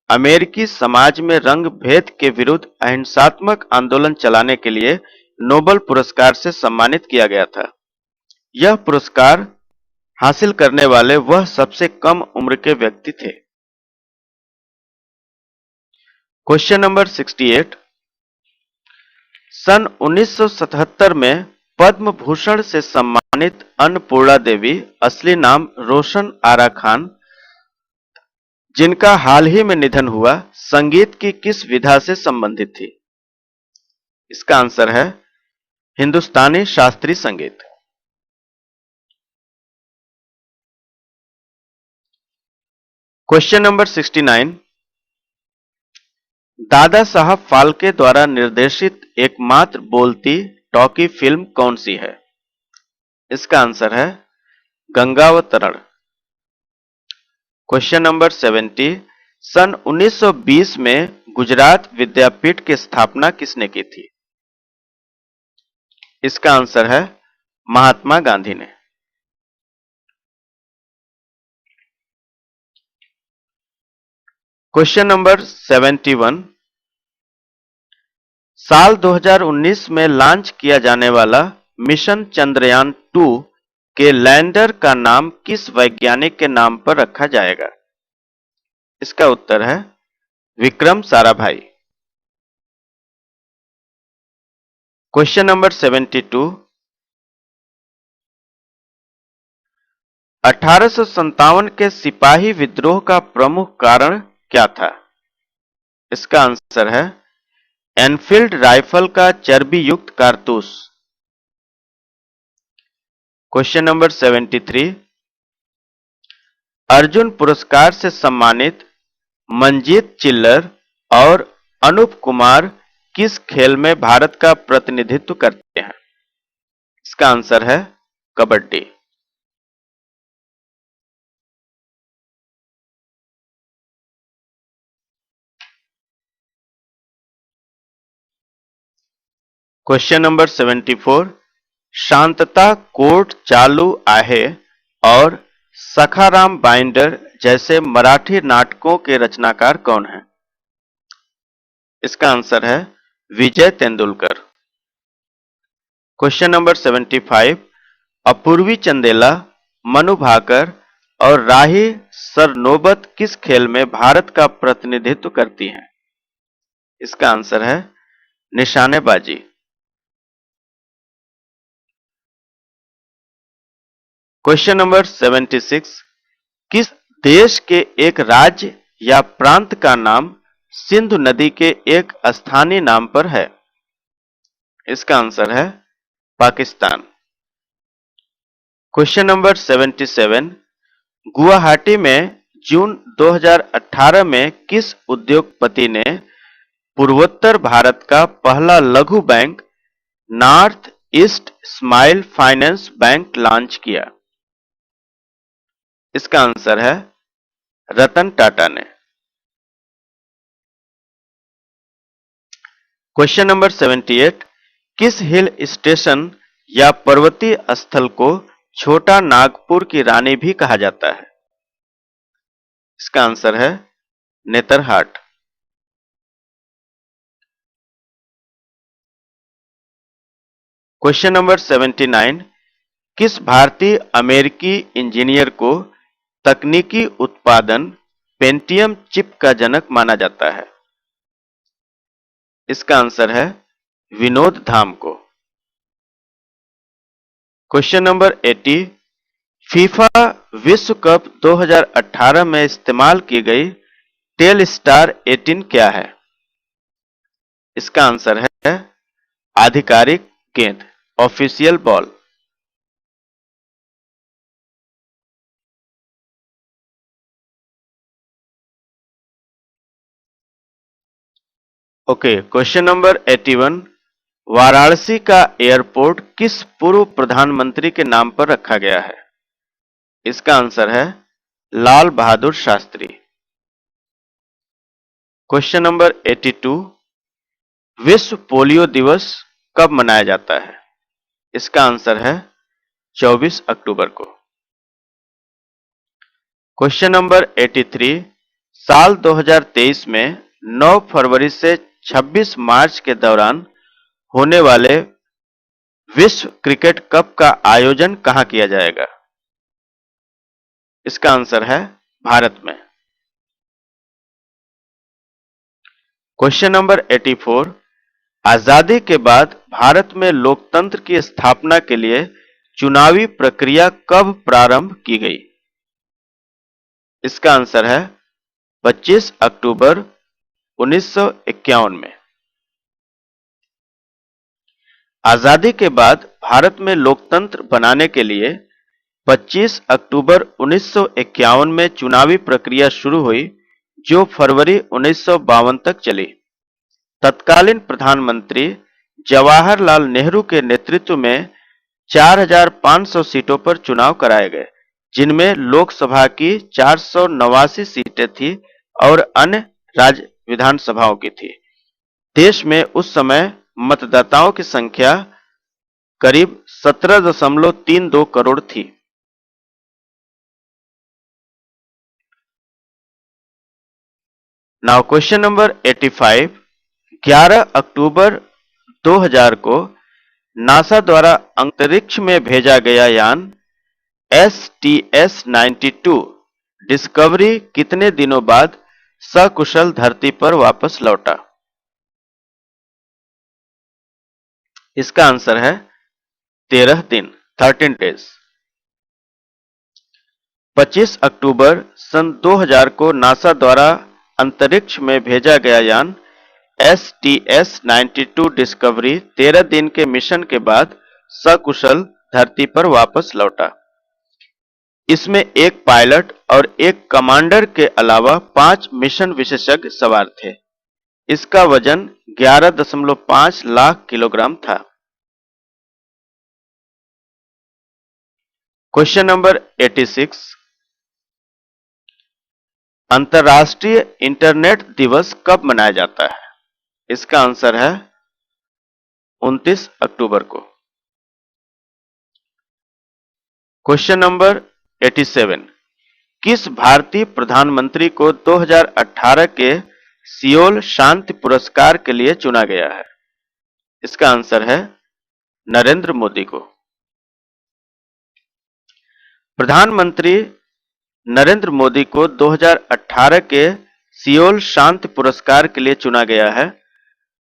अमेरिकी समाज में रंग भेद के विरुद्ध अहिंसात्मक आंदोलन चलाने के लिए नोबेल पुरस्कार से सम्मानित किया गया था। यह पुरस्कार हासिल करने वाले वह सबसे कम उम्र के व्यक्ति थे। Question number 68। सन 1977 में पद्म भूषण से सम्मानित अन्नपूर्णा देवी, असली नाम रोशन आरा खान, जिनका हाल ही में निधन हुआ, संगीत की किस विधा से संबंधित थी? इसका आंसर है हिंदुस्तानी शास्त्रीय संगीत। Question number 69। दादा साहब फाल्के द्वारा निर्देशित एकमात्र बोलती टॉकी फिल्म कौन सी है? इसका आंसर है गंगावतरण। Question number 70। सन 1920 में गुजरात विद्यापीठ की स्थापना किसने की थी? इसका आंसर है महात्मा गांधी ने। Question number 71। साल 2019 में लॉन्च किया जाने वाला मिशन चंद्रयान 2 के लैंडर का नाम किस वैज्ञानिक के नाम पर रखा जाएगा? इसका उत्तर है विक्रम साराभाई। Question number 72। 1857 के सिपाही विद्रोह का प्रमुख कारण क्या था? इसका आंसर है एनफील्ड राइफल का चर्बी युक्त कारतूस। Question number 73। अर्जुन पुरस्कार से सम्मानित मंजीत चिल्लर और अनूप कुमार किस खेल में भारत का प्रतिनिधित्व करते हैं? इसका आंसर है कबड्डी। Question number 74। शांतता कोर्ट चालू आहे और सखाराम बाइंडर जैसे मराठी नाटकों के रचनाकार कौन हैं? इसका आंसर है विजय तेंदुलकर। Question number 75। अपूर्वी चंदेला, मनु भाकर और राही सरनोबत किस खेल में भारत का प्रतिनिधित्व करती हैं? इसका आंसर है निशानेबाजी। Question number 76। किस देश के एक राज्य या प्रांत का नाम सिंधु नदी के एक स्थानीय नाम पर है? इसका आंसर है पाकिस्तान। Question number 77। गुवाहाटी में जून 2018 में किस उद्योगपति ने पूर्वोत्तर भारत का पहला लघु bank north east smile finance bank launch किया? इसका आंसर है रतन टाटा ने। Question number 78। किस हिल स्टेशन या पर्वतीय स्थल को छोटा नागपुर की रानी भी कहा जाता है? इसका आंसर है नेतरहाट। Question number 79। किस भारतीय अमेरिकी इंजीनियर को तकनीकी उत्पादन पेंटियम चिप का जनक माना जाता है? इसका आंसर है विनोद धाम को। Question number 80। फीफा विश्व कप 2018 में इस्तेमाल की गई टेल स्टार 18 क्या है? इसका आंसर है आधिकारिक गेंद, official ball. Okay, question number 81। Varanasi का एयरपोर्ट किस पूर्व प्रधानमंत्री के नाम पर रखा गया है? इसका आंसर है लाल बहादुर शास्त्री। Question number 82। विश्व पोलियो दिवस कब मनाया जाता है? इसका आंसर है 24 अक्टूबर को। Question number 83। साल 2023 में 9 फरवरी से 26 मार्च के दौरान होने वाले विश्व क्रिकेट कप का आयोजन कहां किया जाएगा? इसका आंसर है भारत में। क्वेश्चन नंबर 84, आजादी के बाद भारत में लोकतंत्र की स्थापना के लिए चुनावी प्रक्रिया कब प्रारंभ की गई? इसका आंसर है 25 अक्टूबर 1951 में। आजादी के बाद भारत में लोकतंत्र बनाने के लिए 25 अक्टूबर 1951 में चुनावी प्रक्रिया शुरू हुई, जो फरवरी 1952 तक चली। तत्कालीन प्रधानमंत्री जवाहरलाल नेहरू के नेतृत्व में 4,500 सीटों पर चुनाव कराए गए, जिनमें लोकसभा की 489 सीटें थी और अन्य राज्य विधानसभाओं की थी। देश में उस समय मतदाताओं की संख्या करीब 17.32 करोड़ थी। नाउ क्वेश्चन नंबर 85, 11 अक्टूबर 2000 को नासा द्वारा अंतरिक्ष में भेजा गया यान STS-92 डिस्कवरी कितने दिनों बाद सकुशल धरती पर वापस लौटा? इसका आंसर है 13 दिन, 13 डेज। 25 अक्टूबर सन 2000 को नासा द्वारा अंतरिक्ष में भेजा गया यान STS-92 डिस्कवरी 13 दिन के मिशन के बाद सकुशल धरती पर वापस लौटा। इसमें एक पायलट और एक कमांडर के अलावा 5 मिशन विशेषज्ञ सवार थे। इसका वजन 11.5 लाख किलोग्राम था। क्वेश्चन नंबर 86, अंतर्राष्ट्रीय इंटरनेट दिवस कब मनाया जाता है? इसका आंसर है 29 अक्टूबर को। क्वेश्चन नंबर 87, किस भारतीय प्रधानमंत्री को 2018 के सियोल शांति पुरस्कार के लिए चुना गया है? इसका आंसर है नरेंद्र मोदी को। प्रधानमंत्री नरेंद्र मोदी को 2018 के सियोल शांति पुरस्कार के लिए चुना गया है।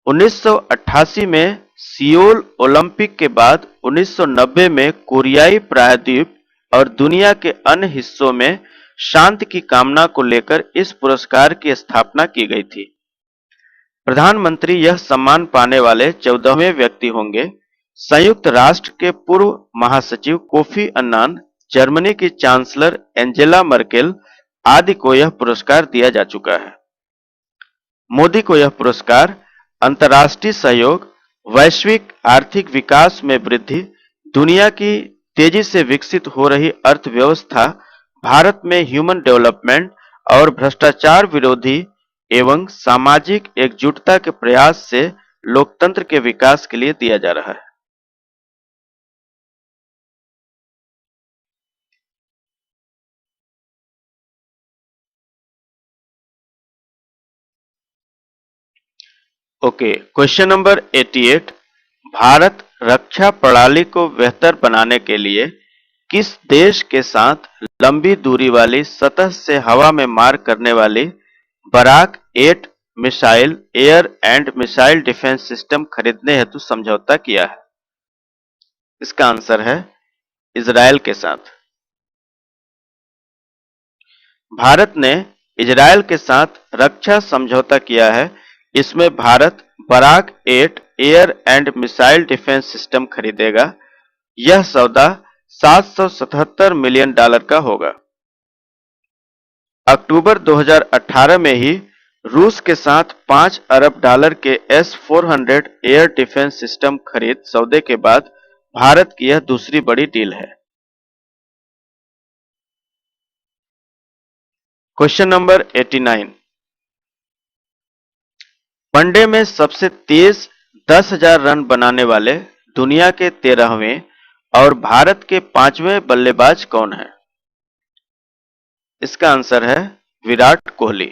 1988 में सियोल ओलंपिक के बाद 1990 में कोरियाई प्रायद्वीप और दुनिया के अन्य हिस्सों में शांति की कामना को लेकर इस पुरस्कार की स्थापना की गई थी। प्रधानमंत्री यह सम्मान पाने वाले 14वें व्यक्ति होंगे। संयुक्त राष्ट्र के पूर्व महासचिव कोफी अन्नान, जर्मनी की चांसलर एंजेला मर्केल आदि को यह पुरस्कार दिया जा चुका है। मोदी को यह पुरस्कार अंतर्राष्ट्रीय सहयोग, वैश्विक आर्थिक विकास में वृद्धि, दुनिया की तेजी से विकसित हो रही अर्थव्यवस्था, भारत में ह्यूमन डेवलपमेंट और भ्रष्टाचार विरोधी एवं सामाजिक एकजुटता के प्रयास से लोकतंत्र के विकास के लिए दिया जा रहा है। ओके, क्वेश्चन नंबर 88, भारत रक्षा प्रणाली को बेहतर बनाने के लिए किस देश के साथ लंबी दूरी वाली सतह से हवा में मार करने वाली Barak 8 missile air and missile defence system खरीदने हेतु समझौता किया है? इसका आंसर है इजरायल के साथ। भारत ने इजरायल के साथ रक्षा समझौता किया है। इसमें Bharat Barak 8 air and missile defence system खरीदेगा। यह सौदा $777 मिलियन का होगा। अक्टूबर 2018 में ही रूस के साथ $5 अरब के S-400 एयर डिफेंस सिस्टम खरीद सौदे के बाद भारत की यह दूसरी बड़ी डील है। क्वेश्चन नंबर 89, वनडे में सबसे तेज 10,000 रन बनाने वाले दुनिया के 13वें और भारत के 5वें बल्लेबाज कौन है? इसका आंसर है विराट कोहली।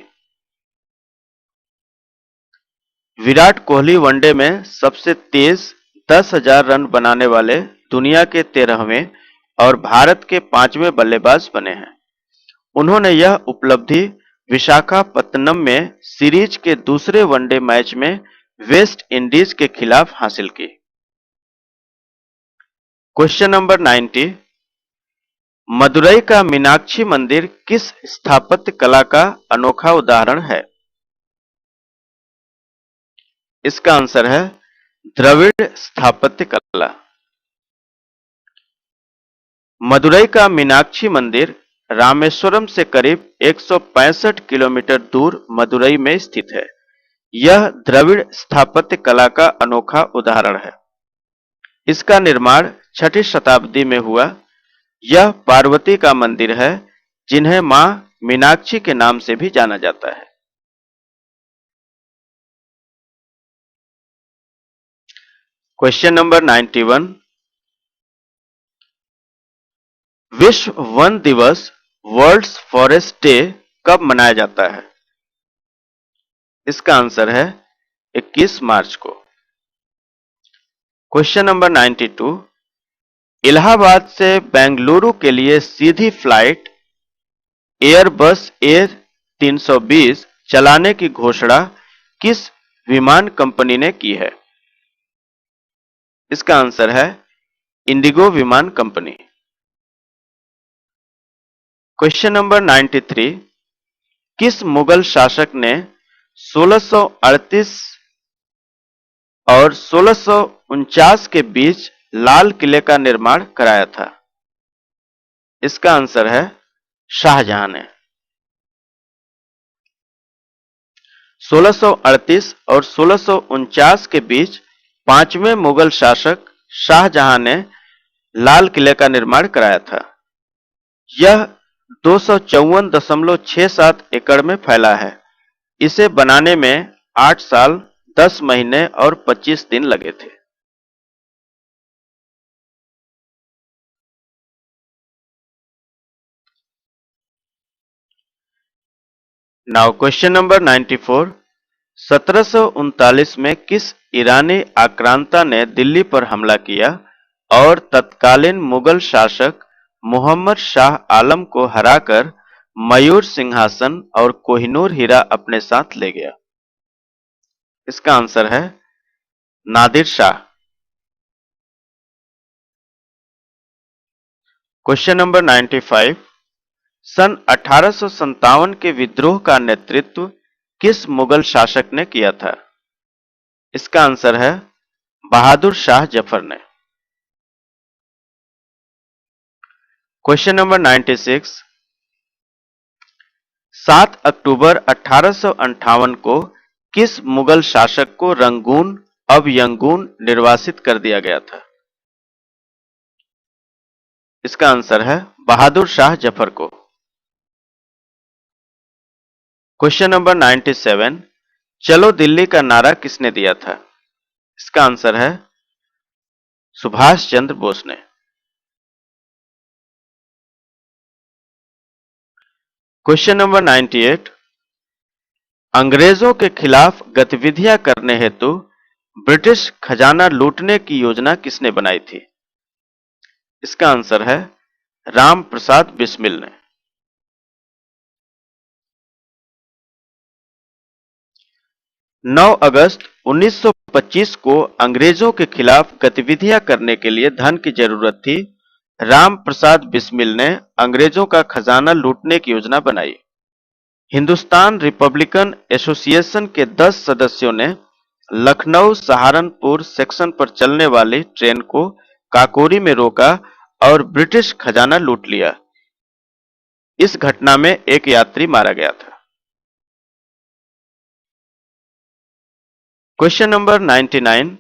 विराट कोहली वनडे में सबसे तेज 10,000 रन बनाने वाले दुनिया के 13वें और भारत के 5वें बल्लेबाज बने हैं। उन्होंने यह उपलब्धि विशाखापत्तनम में सीरीज के दूसरे वनडे मैच में वेस्ट इंडीज के खिलाफ हासिल की। क्वेश्चन नंबर 90, मदुरई का मीनाक्षी मंदिर किस स्थापत्य कला का अनोखा उदाहरण है? इसका आंसर है द्रविड़ स्थापत्य कला। मदुरई का मीनाक्षी मंदिर रामेश्वरम से करीब 165 किलोमीटर दूर मदुरई में स्थित है। यह द्रविड़ स्थापत्य कला का अनोखा उदाहरण है। इसका निर्माण 6ठी शताब्दी में हुआ। यह पार्वती का मंदिर है, जिन्हें मां मीनाक्षी के नाम से भी जाना जाता है। क्वेश्चन नंबर 91, विश्व वन दिवस वर्ल्ड फॉरेस्ट डे कब मनाया जाता है? इसका आंसर है 21 मार्च को। क्वेश्चन नंबर 92, इलाहाबाद से बेंगलुरु के लिए सीधी फ्लाइट एयरबस A320 चलाने की घोषणा किस विमान कंपनी ने की है? इसका आंसर है इंडिगो विमान कंपनी। क्वेश्चन नंबर 93, किस मुगल शासक ने 1638 और 1649 के बीच लाल किले का निर्माण कराया था? इसका आंसर है शाहजहां ने। 1638 और 1649 के बीच पांचवें मुगल शासक शाहजहां ने लाल किले का निर्माण कराया था। यह 254.67 एकड़ में फैला है। इसे बनाने में 8 साल 10 महीने और 25 दिन लगे थे। नाउ क्वेश्चन नंबर 94, 1739 में किस ईरानी आक्रांता ने दिल्ली पर हमला किया और तत्कालीन मुगल शासक मोहम्मद शाह आलम को हराकर मयूर सिंहासन और कोहिनूर हीरा अपने साथ ले गया? इसका आंसर है नादिर शाह। क्वेश्चन नंबर 95, सन 1857 के विद्रोह का नेतृत्व किस मुगल शासक ने किया था? इसका आंसर है बहादुर शाह जफर ने। क्वेश्चन नंबर 96, 7 अक्टूबर 1858 को किस मुगल शासक को रंगून अब यंगून निर्वासित कर दिया गया था? इसका आंसर है बहादुर शाह जफर को। क्वेश्चन नंबर 97, चलो दिल्ली का नारा किसने दिया था? इसका आंसर है सुभाष चंद्र बोस ने। क्वेश्चन नंबर 98, अंग्रेजों के खिलाफ गतिविधियां करने हेतु ब्रिटिश खजाना लूटने की योजना किसने बनाई थी? इसका आंसर है राम प्रसाद बिस्मिल ने। 9 अगस्त 1925 को अंग्रेजों के खिलाफ गतिविधियां करने के लिए धन की जरूरत थी। राम प्रसाद बिस्मिल ने अंग्रेजों का खजाना लूटने की योजना बनाई। हिंदुस्तान रिपब्लिकन एसोसिएशन के 10 सदस्यों ने लखनऊ सहारनपुर सेक्शन पर चलने वाली ट्रेन को काकोरी में रोका और ब्रिटिश खजाना लूट लिया। इस घटना में एक यात्री मारा गया था। क्वेश्चन नंबर 99,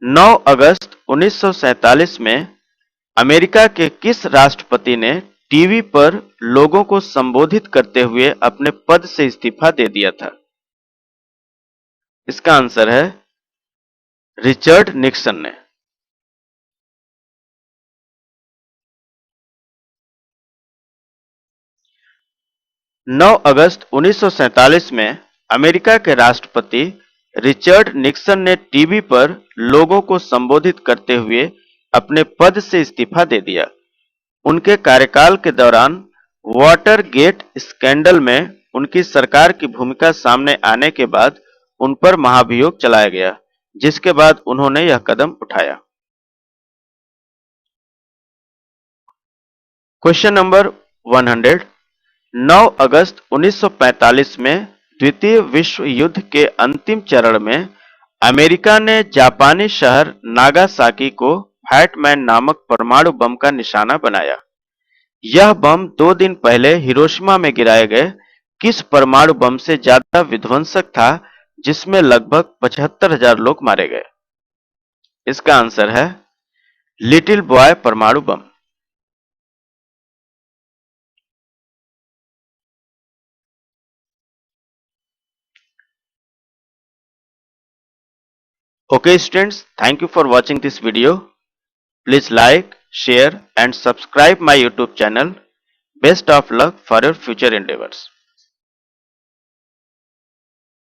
9 अगस्त 1947 में अमेरिका के किस राष्ट्रपति ने टीवी पर लोगों को संबोधित करते हुए अपने पद से इस्तीफा दे दिया था? इसका आंसर है रिचर्ड निक्सन ने। नौ अगस्त 1947 में अमेरिका के राष्ट्रपति रिचर्ड निक्सन ने टीवी पर लोगों को संबोधित करते हुए अपने पद से इस्तीफा दे दिया। उनके कार्यकाल के दौरान वाटर गेट स्कैंडल में उनकी सरकार की भूमिका सामने आने के बाद उन पर महाभियोग चलाया गया, जिसके बाद उन्होंने यह कदम उठाया। Question number 100। 9 अगस्त 1945 में द्वितीय विश्व युद्ध के अंतिम चरण में अमेरिका ने जापानी शहर नागासाकी को फैटमैन नामक परमाणु बम का निशाना बनाया। यह बम 2 दिन पहले हिरोशिमा में गिराए गए किस परमाणु बम से ज्यादा विध्वंसक था, जिसमें लगभग 75,000 लोग मारे गए? इसका आंसर है लिटिल बॉय परमाणु बम। Okay students, thank you for watching this video. Please like, share and subscribe my YouTube channel. Best of luck for your future endeavors.